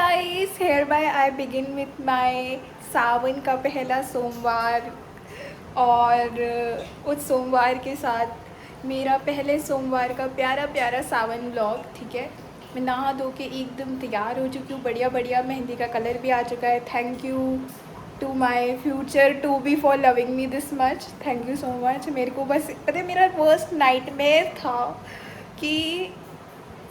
Guys, hereby I begin with my Sawan का पहला सोमवार। और उस सोमवार के साथ मेरा पहले सोमवार का प्यारा प्यारा सावन व्लॉग। ठीक है, मैं नहा धो के एकदम तैयार हो चुकी हूँ, बढ़िया बढ़िया। मेहंदी का कलर भी आ चुका है। Thank you to my future to be for loving me this much. Thank you so much. मेरे को बस पता है, मेरा वर्स्ट नाइटमेयर था कि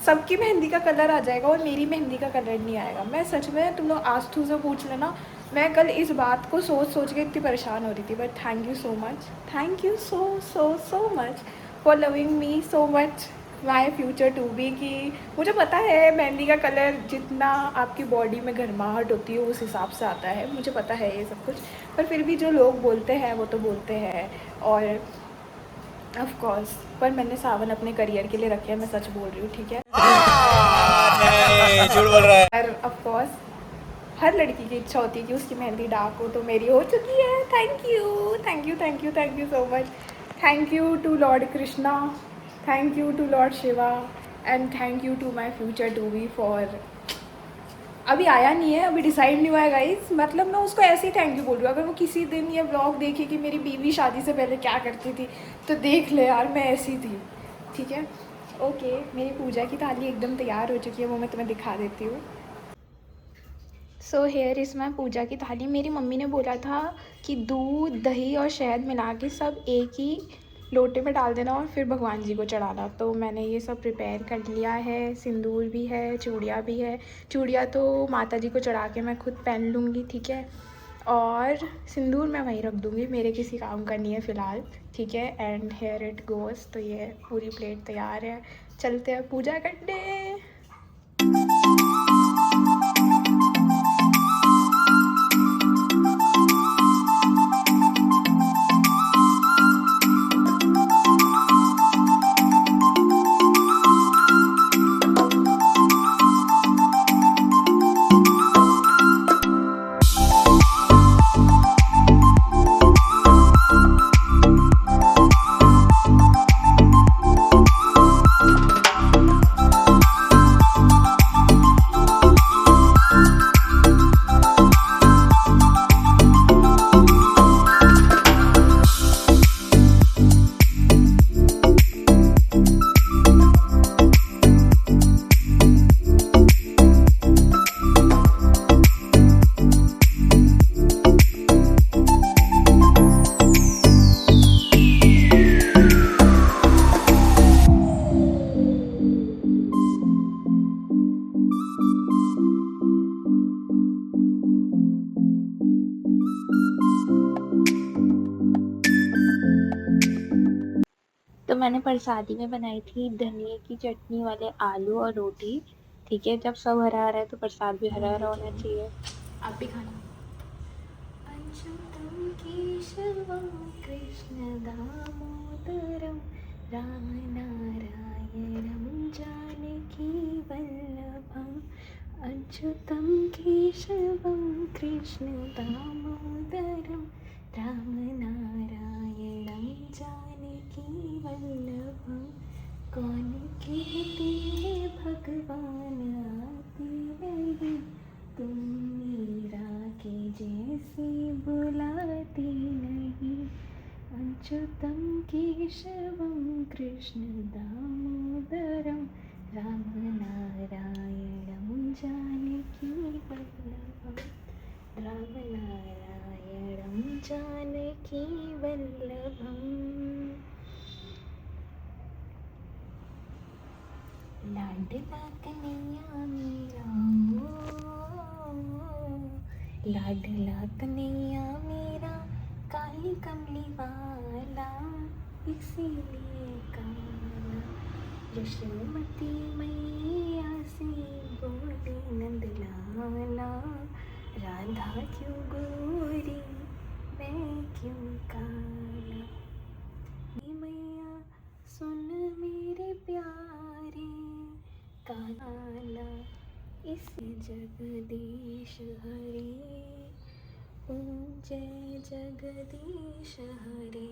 सबकी मेहंदी का कलर आ जाएगा और मेरी मेहंदी का कलर नहीं आएगा। मैं सच में, तुम लोग आस्थू से पूछ लेना, मैं कल इस बात को सोच सोच के इतनी परेशान हो रही थी। But thank you so much, thank you so so so much for loving me so much my future to be. कि मुझे पता है मेहंदी का कलर जितना आपकी बॉडी में गर्माहट होती है उस हिसाब से आता है, मुझे पता है ये सब कुछ। पर फिर भी जो लोग बोलते हैं वो तो बोलते हैं। और ऑफ कोर्स, पर मैंने सावन अपने करियर के लिए रखे है, मैं सच बोल रही हूँ। ठीक है, नहीं, झूठ बोल रहा है। और ऑफ कोर्स हर लड़की की इच्छा होती है कि उसकी मेहंदी डार्क हो, तो मेरी हो चुकी है। Thank you thank you thank you thank you so much. Thank you to Lord Krishna, thank you to Lord Shiva, and thank you to my future to be for. अभी आया नहीं है, अभी डिसाइड नहीं हुआ है गाइस। मतलब मैं उसको ऐसे ही थैंक यू बोल रही हूँ। अगर वो किसी दिन ये ब्लॉग देखे कि मेरी बीवी शादी से पहले क्या करती थी, तो देख ले यार, मैं ऐसी थी। ठीक है, ओके। मेरी पूजा की थाली एकदम तैयार हो चुकी है, वो मैं तुम्हें दिखा देती हूँ। सो हेयर इज़ माई पूजा की थाली। मेरी मम्मी ने बोला था कि दूध दही और शहद मिला के सब एक ही लोटे में डाल देना और फिर भगवान जी को चढ़ाना। तो मैंने ये सब प्रिपेयर कर लिया है। सिंदूर भी है, चूड़ियाँ भी है। चूड़ियाँ तो माता जी को चढ़ा के मैं खुद पहन लूँगी। ठीक है, और सिंदूर मैं वहीं रख दूँगी, मेरे किसी काम का नहीं है फ़िलहाल। ठीक है, एंड हेयर इट गोज़। तो ये पूरी प्लेट तैयार है, चलते हैं पूजा करने। तो मैंने प्रसादी में बनाई थी धनिए की चटनी वाले आलू और रोटी। ठीक है, जब सब हरा हरा है तो प्रसाद भी हरा हरा होना चाहिए। आप भी खाना। अच्युतं केशवं कृष्ण दामोदरं रामनारायणं जानकी वल्लभम्। अच्युतं केशवं कृष्ण दामोदरं रामनारायणं जानकी वल्लभम्। कौन कहते हैं भगवान आते नहीं, तुम मीरा के जैसे बुलाती नहीं। अच्युतं केशवं कृष्ण दामोदरं रामनारायणं जानकी वल्लभम्। रामनारायणं जानकी वल्लभम्। लाडला कन्हैया मेरा लाडला कन्हैया मेरा, काली कमली वाला, इसीलिए काला। यशोमती मैया से बोले नंदलाला, राधा क्यों गोरी मैं क्यों काला। मैया सुन मेरे प्यारे काला, इस जगदीश हरे, जय जगदीश हरे।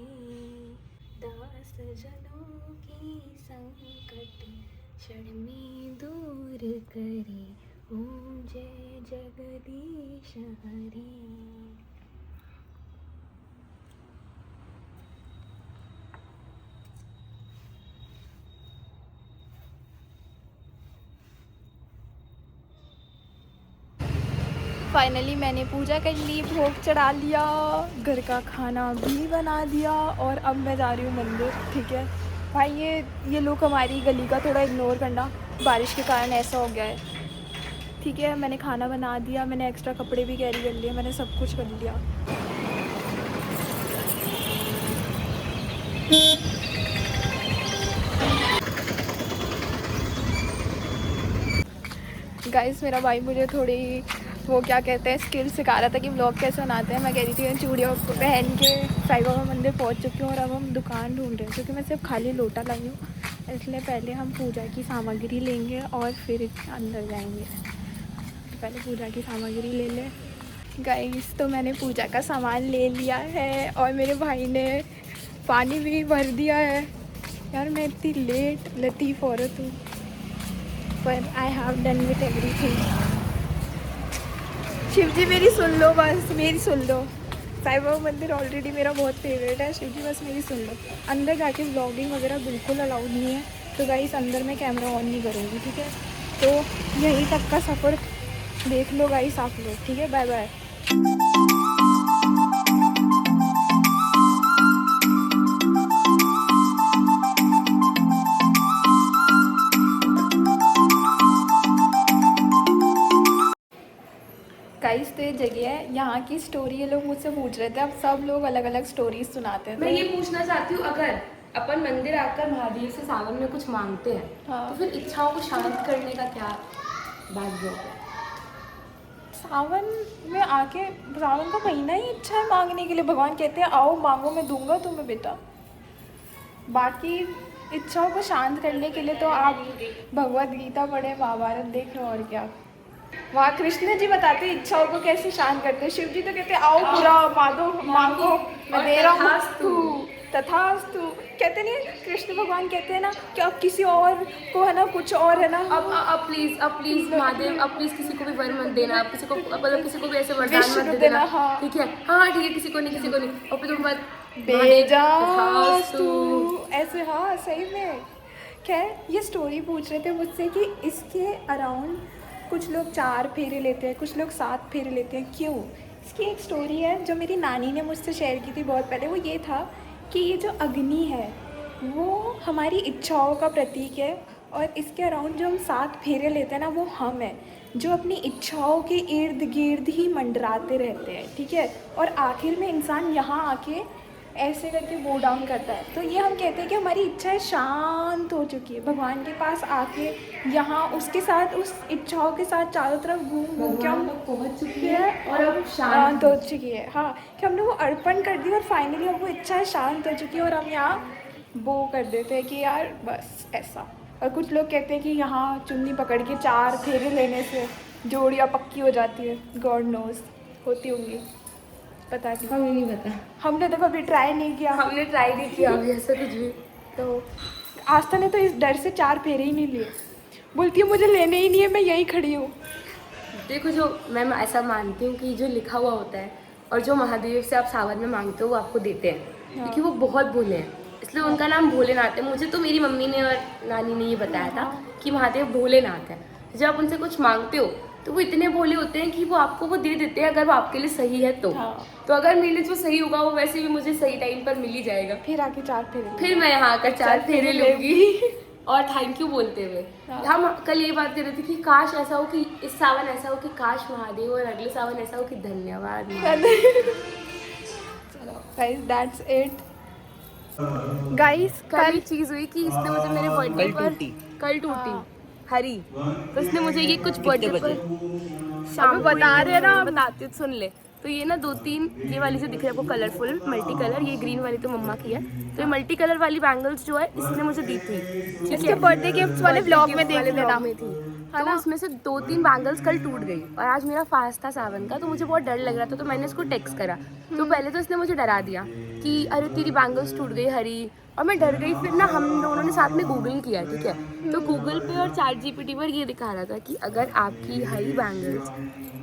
दास जनों की संकट क्षण में दूर करे, ओम जय जगदीश हरी। फाइनली मैंने पूजा कर ली, भोग चढ़ा लिया, घर का खाना भी बना दिया और अब मैं जा रही हूँ मंदिर। ठीक है भाई, ये लोग हमारी गली का थोड़ा इग्नोर करना, बारिश के कारण ऐसा हो गया है। ठीक है, मैंने खाना बना दिया, मैंने एक्स्ट्रा कपड़े भी कैरी कर लिए, मैंने सब कुछ कर लिया। गाइस, मेरा भाई मुझे थोड़ी वो क्या कहते हैं स्किल सिखा रहा था कि व्लॉग कैसे बनाते हैं। मैं कह रही थी मैं चूड़ियों को पहन के साईं बाबा मंदिर पहुंच चुकी हूँ और अब हम दुकान ढूंढ रहे हैं क्योंकि मैं सिर्फ खाली लोटा लाई हूँ, इसलिए पहले हम पूजा की सामग्री लेंगे और फिर अंदर जाएंगे। तो पहले पूजा की सामग्री ले लें। गाइस, तो मैंने पूजा का सामान ले लिया है और मेरे भाई ने पानी भी भर दिया है। यार मैं इतनी लेट लतीफ़ औरत हूँ, पर I have done with everything. Shiv ji मेरी सुन लो, बस मेरी सुन लो। साईं बाबा मंदिर ऑलरेडी मेरा बहुत फेवरेट है। शिव जी बस मेरी सुन लो। अंदर जाके व्लॉगिंग वगैरह बिल्कुल अलाउड नहीं है, तो गाइस अंदर मैं कैमरा ऑन नहीं करूँगी। ठीक है, तो यहीं तक का सफ़र देख लो गाइस आप लोग। ठीक है, बाय बाय। गाइस, तो ये जगह है, यहाँ की स्टोरी ये लोग मुझसे पूछ रहे थे। अब सब लोग अलग अलग स्टोरीज सुनाते हैं। मैं ये पूछना चाहती हूँ, अगर अपन मंदिर आकर महादेव से सावन में कुछ मांगते हैं, हाँ। तो फिर इच्छाओं को शांत करने का क्या भाग्य होगा? सावन में आके, सावन का महीना ही अच्छा है मांगने के लिए। भगवान कहते हैं आओ मांगो, मैं दूंगा तुम्हें बेटा। बाकी इच्छाओं को शांत करने के लिए तो आप भगवत गीता पढ़े, महाभारत देखें और क्या। वहाँ कृष्ण जी बताते हैं इच्छाओं को कैसे शांत करते हैं। शिव जी तो कहते हैं आओ पूरा मांगो मैं दे रहा हूँ, तथास्तु। कहते नहीं, कृष्ण भगवान कहते हैं ना कि अब किसी और को है ना, कुछ और है ना। अब प्लीज महादेव, अब प्लीज किसी को भी वर मत देना। आप किसी को, मतलब किसी को भी ऐसे वरदान मत देना। हाँ। ठीक है, हाँ ठीक है, किसी को नहीं और फिर तुम मत बेजास्तु ऐसे। हाँ सही में। खैर, ये स्टोरी पूछ रहे थे मुझसे कि इसके अराउंड कुछ लोग 4 फेरे लेते हैं, कुछ लोग 7 फेरे लेते हैं। क्यों? इसकी एक स्टोरी है जो मेरी नानी ने मुझसे शेयर की थी बहुत पहले। वो ये था कि ये जो अग्नि है वो हमारी इच्छाओं का प्रतीक है और इसके अराउंड जो हम 7 फेरे लेते हैं ना, वो हम हैं जो अपनी इच्छाओं के इर्द गिर्द ही मंडराते रहते हैं। ठीक है, और आखिर में इंसान यहाँ आके ऐसे करके बो डाउन करता है। तो ये हम कहते हैं कि हमारी इच्छाएं शांत हो चुकी है, भगवान के पास आके यहाँ उसके साथ, उस इच्छाओं के साथ चारों तरफ घूम के हम पहुँच चुकी है और अब शांत हो चुकी है। हाँ, कि हमने वो अर्पण कर दी और फाइनली अब वो इच्छाएं शांत हो चुकी है और हम यहाँ बो कर देते हैं कि यार बस ऐसा। और कुछ लोग कहते हैं कि यहाँ चुन्नी पकड़ के 4 फेरे लेने से जोड़ियाँ पक्की हो जाती है। गॉड नोज, होती होंगी, पता नहीं, हमें नहीं पता। हमने तो कभी ट्राई नहीं किया। हमने ट्राई नहीं किया अभी ऐसा कुछ भी। तो आस्था ने तो इस डर से 4 फेरे ही नहीं लिए, बोलती है मुझे लेने ही नहीं है, मैं यहीं खड़ी हूँ। देखो, जो मैं ऐसा मानती हूँ कि जो लिखा हुआ होता है और जो महादेव से आप सावन में मांगते हो वो आपको देते हैं। हाँ। क्योंकि वो बहुत भोले हैं, इसलिए उनका नाम भोलेनाथ है। मुझे तो मेरी मम्मी ने और नानी ने ये बताया था कि महादेव भोलेनाथ है। जब आप उनसे कुछ मांगते हो तो वो इतने भोले होते हैं कि वो आपको वो दे देते हैं, अगर वो आपके लिए सही है तो। हाँ। तो अगर मेरे लिए जो सही होगा वो वैसे भी मुझे सही टाइम पर मिल ही जाएगा। फिर आके 4 फेरे, फिर मैं यहाँ आकर 4 फेरे लूँगी और थैंक यू बोलते हुए। हाँ। हम कल ये बात कर रहे थे कि काश ऐसा हो कि इस सावन ऐसा हो कि काश महादेव, और अगले सावन ऐसा हो कि धन्यवाद महादेव। चलो गाइस, दैट्स इट गाइस। कल एक चीज़ हुई कि इसने मुझे मेरे बर्थडे पर कल टूटी हरी, तो इसने मुझे ये कुछ बर्थडे पर शाम को बता रहे ना, बताती हूँ, सुन ले। तो ये ना 2-3 ये वाली जो दिख रही है आपको कलरफुल मल्टी कलर, ये ग्रीन वाली तो मम्मा की है। तो ये मल्टी कलर वाली बैंगल्स जो है इसने मुझे दी थी। इसके बर्थडे गिफ्ट वाले व्लॉग में देख लेना। में थी। तो उसमें से 2-3 बैंगल्स कल टूट गई और आज मेरा फास्ट था सावन का, तो मुझे बहुत डर लग रहा था, तो मैंने उसको टेक्स्ट करा। तो पहले तो उसने मुझे डरा दिया कि अरे तेरी बैंगल्स टूट गई हरी, और मैं डर गई। फिर ना हम दोनों ने साथ में गूगल किया, ठीक है, तो गूगल पे और ChatGPT पर ये दिखा रहा था कि अगर आपकी हरी बैंगल्स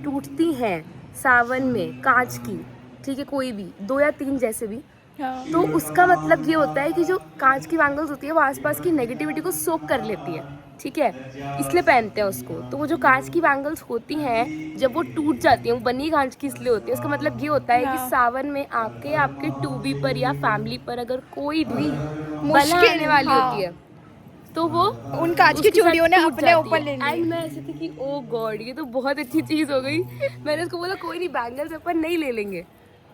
टूटती हैं सावन में कांच की, ठीक है, कोई भी 2 या 3 जैसे भी, हाँ। तो उसका मतलब ये होता है कि जो कांच की बैंगल्स होती है वो आसपास की नेगेटिविटी को सोक कर लेती है, ठीक है, इसलिए पहनते हैं उसको। तो वो जो कांच की बैंगल्स होती हैं जब वो टूट जाती हैं, वो बनी कांच की इसलिए होती है, उसका मतलब ये होता है कि हाँ। सावन में आपके टू बी पर या फैमिली पर अगर कोई भी बला मुश्किल, आने वाली हाँ। होती है तो वो उन कांच की चूड़ियों ने अपने ऊपर ले ली। एंड मैं ऐसे थी कि ओ गॉड ये तो बहुत अच्छी चीज हो गई। मैंने उसको बोला कोई नहीं, बैंगल्स अपन नहीं ले लेंगे,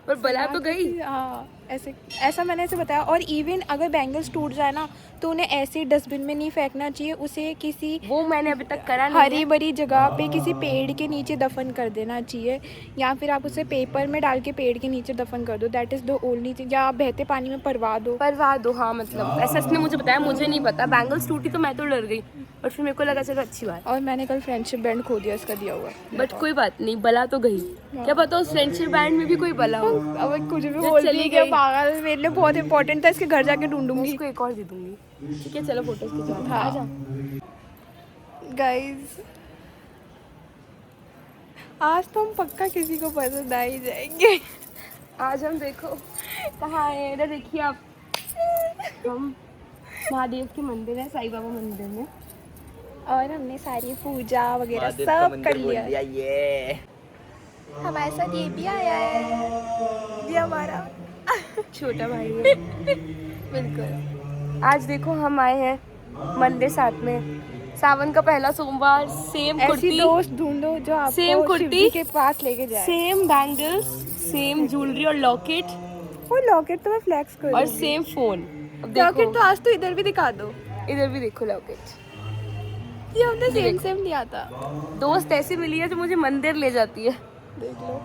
पर बला तो गई। हाँ, ऐसा मैंने ऐसे बताया। और इवन अगर बैंगल्स टूट जाए ना तो उन्हें ऐसे डस्टबिन में नहीं फेंकना चाहिए, उसे किसी वो मैंने अभी तक करा नहीं हरी है। भरी जगह पे किसी पेड़ के नीचे दफन कर देना चाहिए, या फिर आप उसे पेपर में डाल के पेड़ के नीचे दफन कर दो, that is the only thing. या आप बहते पानी में परवा दो। हाँ, मतलब ऐसा इसने मुझे बताया, मुझे नहीं पता। बैंगल्स टूटी तो मैं तो डर गई, और फिर मेरे को लगा चलो अच्छी बात। और मैंने कल फ्रेंडशिप बैंड खो दिया इसका दिया हुआ। बट कोई बात नहीं, बला तो गई। क्या पता उस फ्रेंडशिप बैंड में भी कोई बला हो। अब कुछ भी जो बोल चली दी क्या गई। पागल, मेरे लिए बहुत इंपॉर्टेंट था, इसके घर जाके ढूंढूंगी। उसको एक और दे दूंगी। ठीक है, चलो फोटोज खिंचवाते हैं। हाँ। आजा। गाइस आज तो हम पक्का किसी को पसंद आ ही जाएंगे। आज हम देखो कहाँ है, इधर देखिए आप, हम महादेव के मंदिर है, साईं बाबा मंदिर में, और हमने सारी पूजा वगैरह महादेव का सब मंदिर कर बोल लिया। दिया ये। हमारे साथ ये भी आया है, ये हमारा छोटा भाई है। बिल्कुल। आज देखो हम आए हैं मंदिर साथ में, सावन का पहला सोमवार, सेम ऐसी कुर्ती, दोस्त ढूंढो जो आपको सेम कुर्ती, शिवजी के पास लेके जाए। सेम बैंगल्स, सेम ज्वेलरी और लॉकेट, वो लॉकेट तो मैं फ्लेक्स कर और दूंगी। Same phone. अब लॉकेट देखो तो आज तो इधर भी दिखा दो, इधर भी देखो लॉकेट। ये हमने ये सेम देखो। सेम लिया था। दोस्त ऐसी मिली है जो मुझे मंदिर ले जाती है। देख लो,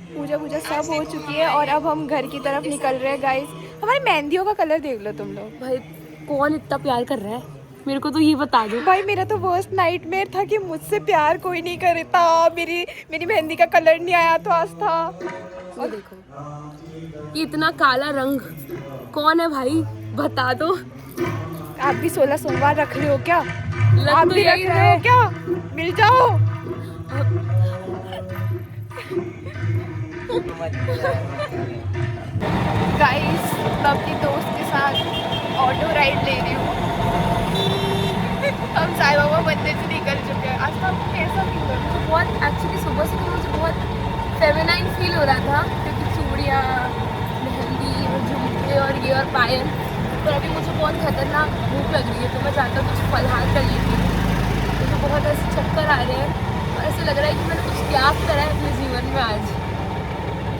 पूजा पूजा सब हो चुकी है और अब हम घर की तरफ निकल रहे हैं। गाइस हमारी मेहंदियों का कलर देख लो तुम लोग। भाई कौन इतना प्यार कर रहा है, मेरे को तो ये बता दो। भाई मेरा तो वर्स्ट नाइटमेयर था कि मुझसे प्यार कोई नहीं करता, मेरी मेहंदी का कलर नहीं आया तो आज था। ये देखो, ये इतना काला रंग कौन है भाई, बता दो। आप भी 16 सोमवार रख रहे हो क्या? लग आप तो भी रख यही रहे रहा हो है। क्या? मिल जाओ। गाइस मैं अपनी दोस्त के साथ ऑटो राइड ले रही हूँ। हम साईं बाबा मंदिर से निकल चुके हैं। आज तो आपको कैसा फील हो रहा है? बहुत एक्चुअली सुबह से तो मुझे बहुत फेमिनाइन फील हो रहा था, क्योंकि चूड़ियाँ, मेहंदी और झुमके और ये और पायल। पर अभी मुझे बहुत खतरनाक भूख लग रही है, तो मैं चाहता हूँ कुछ फलहार कर लेती हूँ। मुझे बहुत ऐसे चक्कर आ रहे हैं और ऐसा लग रहा है कि मैंने कुछ त्याग करा है अपने जीवन में आज।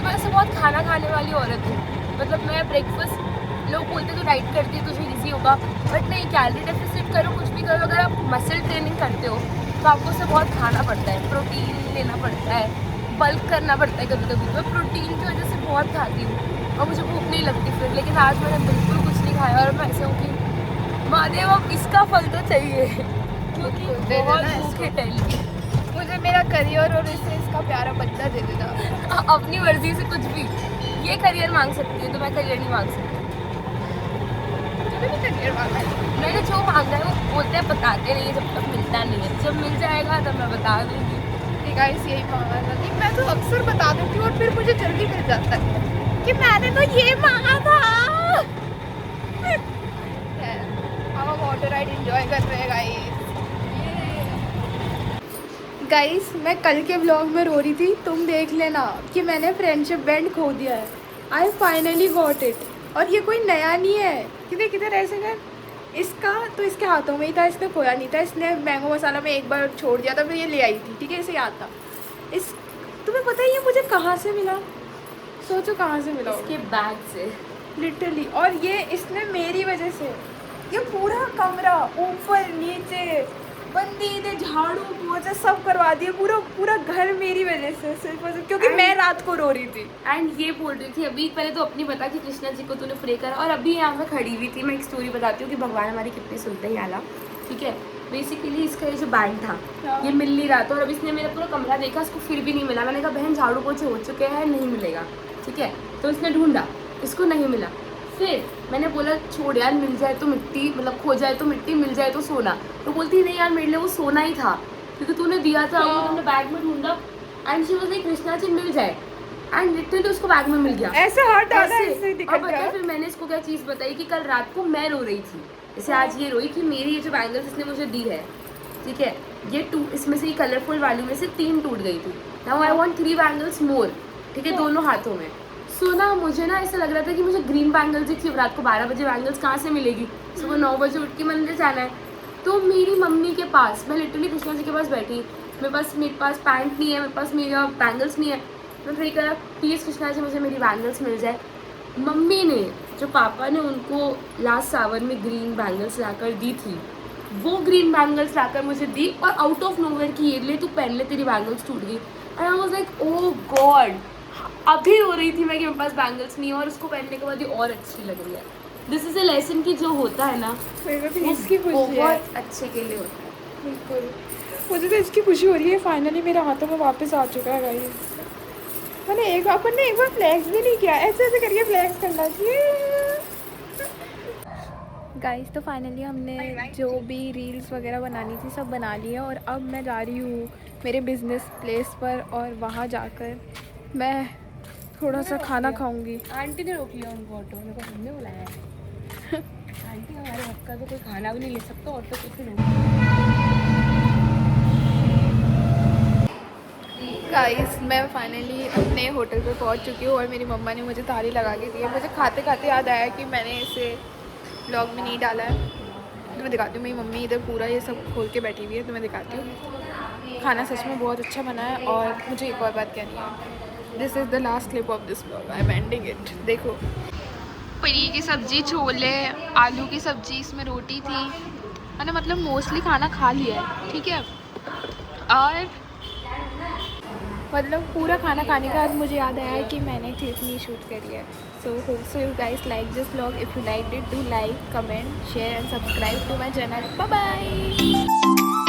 मैं ऐसे बहुत खाना खाने वाली औरत हूँ, मतलब मैं ब्रेकफास्ट, लोग बोलते तो डाइट करती है तुझे इजी होगा, बट नहीं, कैलोरी डेफिसिट करो, कुछ भी करो, अगर आप मसल ट्रेनिंग करते हो तो आपको उससे बहुत खाना पड़ता है, प्रोटीन लेना पड़ता है, बल्क करना पड़ता है कभी कभी। तो मैं प्रोटीन की वजह से बहुत खाती हूँ और मुझे भूख नहीं लगती फिर, लेकिन आज मैंने बिल्कुल कुछ नहीं खाया और मैं ऐसे हूँ कि महादेव अब इसका फल तो चाहिए, क्योंकि दे देना बहुत इसको। भूख है टहली। मुझे मेरा करियर और इससे इसका प्यारा बच्चा दे देना। अपनी मर्जी से कुछ भी, ये करियर मांग सकती है तो मैं करियर नहीं मांग सकती। मुझे भी करियर मांगा है। मैंने जो मांगा है वो बोलते हैं, बताते नहीं है जब तक मिलता नहीं है, जब मिल जाएगा तब मैं बता दूंगी। गाइस यही मांगा था कि मैं तो अक्सर बता देती हूँ और फिर मुझे जल्दी मिल जाता है कि मैंने तो ये मांगा था। हम ऑटो राइड एंजॉय कर रहे हैं गाइस। मैं कल के व्लॉग में रो रही थी, तुम देख लेना कि मैंने फ्रेंडशिप बैंड खो दिया है। I finally got it. और ये कोई नया नहीं है, किधर किधर ऐसे कर, इसका तो इसके हाथों में ही था, इसने खोया नहीं था, इसने मैंगो मसाला में एक बार छोड़ दिया था, फिर ये ले आई थी, ठीक है, इसे याद था। इस तुम्हें पता है ये मुझे कहाँ से मिला? सोचो कहाँ से मिला इसके बैग से लिटरली। और ये इसने मेरी वजह से ये पूरा कमरा ऊपर नीचे बंदी ने झाड़ू पोछा सब करवा दिया, पूरा पूरा घर मेरी वजह से, सिर्फ और सिर्फ क्योंकि मैं रात को रो रही थी। एंड ये बोल रही थी अभी, पहले तो अपनी बता कि कृष्णा जी को तूने प्रे करा, और अभी यहाँ पे खड़ी हुई थी। मैं एक स्टोरी बताती हूँ कि भगवान हमारी कितनी सुनते हैं आला, ठीक है। बेसिकली इसका ये जो बैंड था हाँ। ये मिल नहीं रहा था, और अब इसने मेरा पूरा कमरा देखा, इसको फिर भी नहीं मिला। मैंने कहा बहन झाड़ू पोछे हो चुके हैं, नहीं मिलेगा, ठीक है। तो इसने ढूंढा, इसको नहीं मिला। फिर मैंने बोला छोड़ यार, मिल जाए तो मिट्टी, मतलब खो जाए तो मिट्टी, मिल जाए तो सोना। तो बोलती नहीं यार मेरे लिए वो सोना ही था, क्योंकि तूने दिया था, वो तुमने बैग में ढूंढा। And she was like Krishna ji मिल जाए, एंड लिटरली उसको बैग में मिल गया। ऐसे हाथ डाला, ऐसे। ऐसे और दिक्कत पता है है। फिर मैंने इसको क्या चीज़ बताई कि कल रात को मैं रो रही थी, जैसे आज ये रोई कि मेरी ये जो बैंगल्स इसने मुझे दी है, ठीक है, ये इसमें से, ये कलरफुल वाली में से 3 टूट गई थी। नाउ आई वांट 3 बैंगल्स मोर, ठीक है, दोनों हाथों में। सो ना मुझे ना ऐसा लग रहा था कि मुझे ग्रीन बैंगल्स ही थी। रात को 12 बजे बैंगल्स कहाँ से मिलेगी, सुबह 9 बजे उठ के मंदिर जाना है। तो मेरी मम्मी के पास, मैं लिटरली कृष्णा जी के पास बैठी, मेरे पास पैंट नहीं है, मेरे पास मेरा बैंगल्स नहीं है। मैं फिर कहा प्लीज़ कृष्णा जी मुझे मेरी बैंगल्स मिल जाए। मम्मी ने, जो पापा ने उनको लास्ट सावन में ग्रीन बैंगल्स लाकर दी थी, वो ग्रीन बैंगल्स लाकर मुझे दी, और आउट ऑफ नोवेयर की ये ले तू पहन ले, तेरी बैंगल्स टूट गई। And I was like oh God, अभी हो रही थी मैं कि मेरे पास बैंगल्स नहीं है, और उसको पहनने के बाद ये और अच्छी लग रही है। दिस इज़ अ लेसन कि जो होता है ना, मेरे को तो वो इसकी खुशी है, बहुत अच्छे के लिए होता है। बिल्कुल। मुझे तो इसकी खुशी हो रही है, फाइनली मेरे हाथों में वापस आ चुका है गाइस। मैंने एक बार फ्लैक्स भी नहीं किया, ऐसे ऐसे करके फ्लैक्स करना चाहिए गाइस। तो फाइनली हमने जो भी रील्स वगैरह बनानी थी सब बना ली है, और अब मैं जा रही हूँ मेरे बिजनेस प्लेस पर, और वहाँ जाकर मैं थोड़ा सा खाना खाऊंगी। आंटी ने रोक लिया उनको ऑटो, मेरे को हमने बुलाया है। आंटी हमारे हक का तो कोई खाना भी नहीं ले सकता, ऑटो कुछ भी नहीं। गाइस मैं फाइनली अपने होटल पे पहुंच चुकी हूँ, और मेरी मम्मा ने मुझे ताली लगा के दी है। मुझे खाते खाते याद आया कि मैंने इसे ब्लॉग में नहीं डाला है, तो मैं दिखाती हूँ। मेरी मम्मी इधर पूरा ये सब खोल के बैठी हुई है, तो मैं दिखाती हूँ। खाना सच में बहुत अच्छा बना है, और मुझे एक और बात कहनी है, this is the last clip of this blog, I am ending it. देखो, पनीर की सब्ज़ी, छोले, आलू की सब्ज़ी, इसमें रोटी थी। मैंने मतलब मोस्टली खाना खा लिया है, ठीक है, और मतलब पूरा खाना खाने के बाद मुझे याद आया कि मैंने इतनी शूट करी है। So hope so you guys like this vlog. If you like it, do like, comment, share and subscribe to my channel. Bye bye.